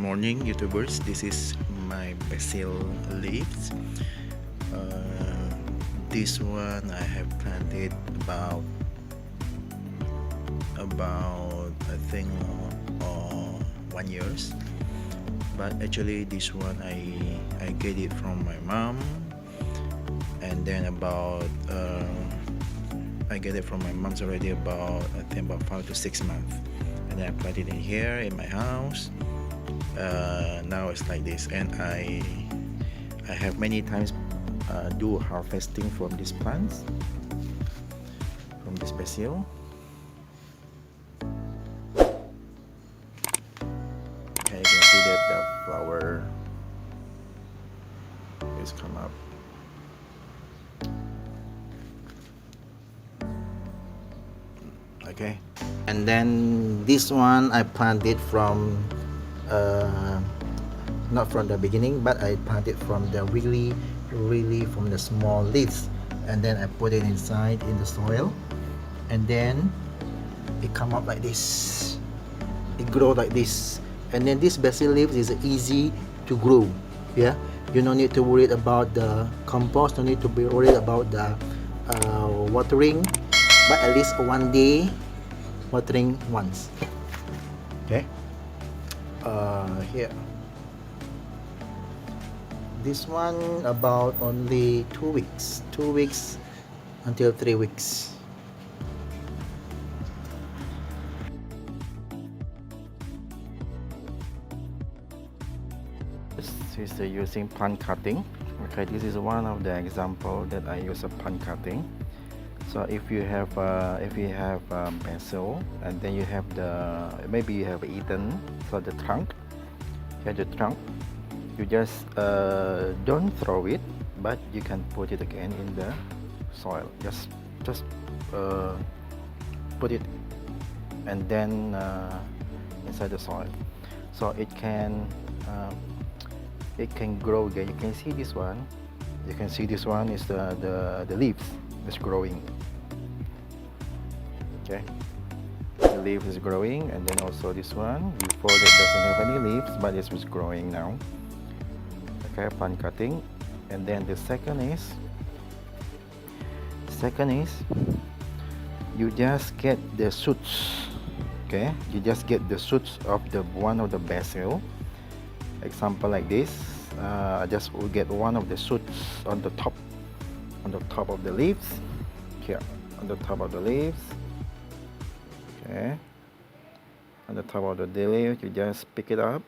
morning, YouTubers. This is my basil leaves. This one I have planted about I think 1 years. But actually, this one I get it from my mom, and then I get it from my mom's already about I think about 5 to 6 months, and then I planted it here in my house. Now it's like this, and I have many times do harvesting from these plants, from this basil. And you can see that the flower is come up. Okay, and then this one I planted from not from the beginning, but I planted from the really from the small leaves, and then I put it inside in the soil, and then it come up like this, it grow like this. And then this basil leaves is easy to grow. Yeah, you don't need to worry about the compost, don't need to be worried about the watering, but at least one day watering once. Okay, here this one about only 2 weeks until 3 weeks. This is using plant cutting. Okay, this is one of the example that I use a plant cutting. So if you have basil, and then you have maybe you have eaten for the trunk, you just don't throw it, but you can put it again in the soil. Just put it and then inside the soil, so it can grow again. You can see this one. You can see this one is the leaves is growing. Okay, the leaf is growing, and then also this one before that doesn't have any leaves, but it was growing now. Okay, plant cutting. And then the second is you just get the shoots. Okay, you just get the shoots of the one of the basil. Example like this, I just will get one of the shoots on the top of the leaves, here on the top of the leaves. Okay, on the top of the leaves, you just pick it up,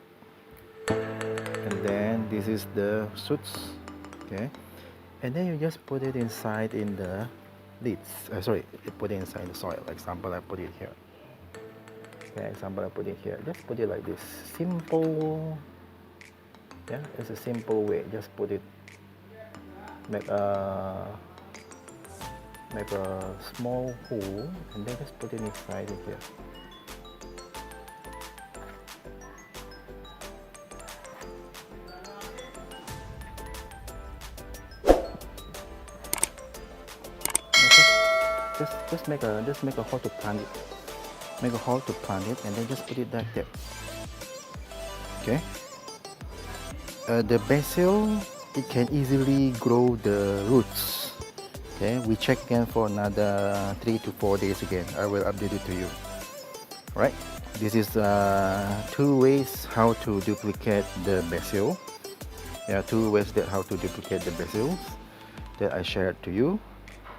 and then this is the shoots. Okay, and then you just put it inside in the leaves. Sorry, you put it inside the soil. Example, I put it here. Okay, example, I put it here. Just put it like this. Simple. Yeah, it's a simple way. Just put it. Make a small hole, and then just put it inside it here. Just make a hole to plant it. Make a hole to plant it, and then just put it like that. Okay. The basil, it can easily grow the roots. Okay, we check again for another 3 to 4 days again. I will update it to you. Right, this is 2 ways how to duplicate the basil. There are 2 ways that how to duplicate the basil that I shared to you,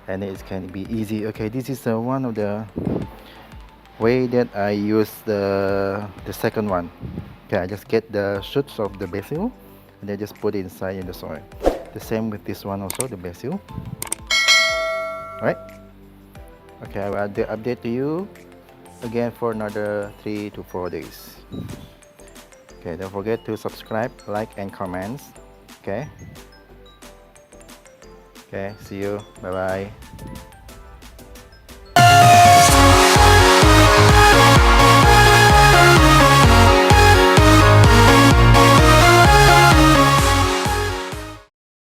and it can be easy. Okay, this is one of the way that I use the second one. Okay, I just get the shoots of the basil, and then just put it inside in the soil. The same with this one also, the basil. Right? Okay, I will update to you again for another 3 to 4 days. Okay, don't forget to subscribe, like, and comments. Okay. Okay, see you. Bye bye.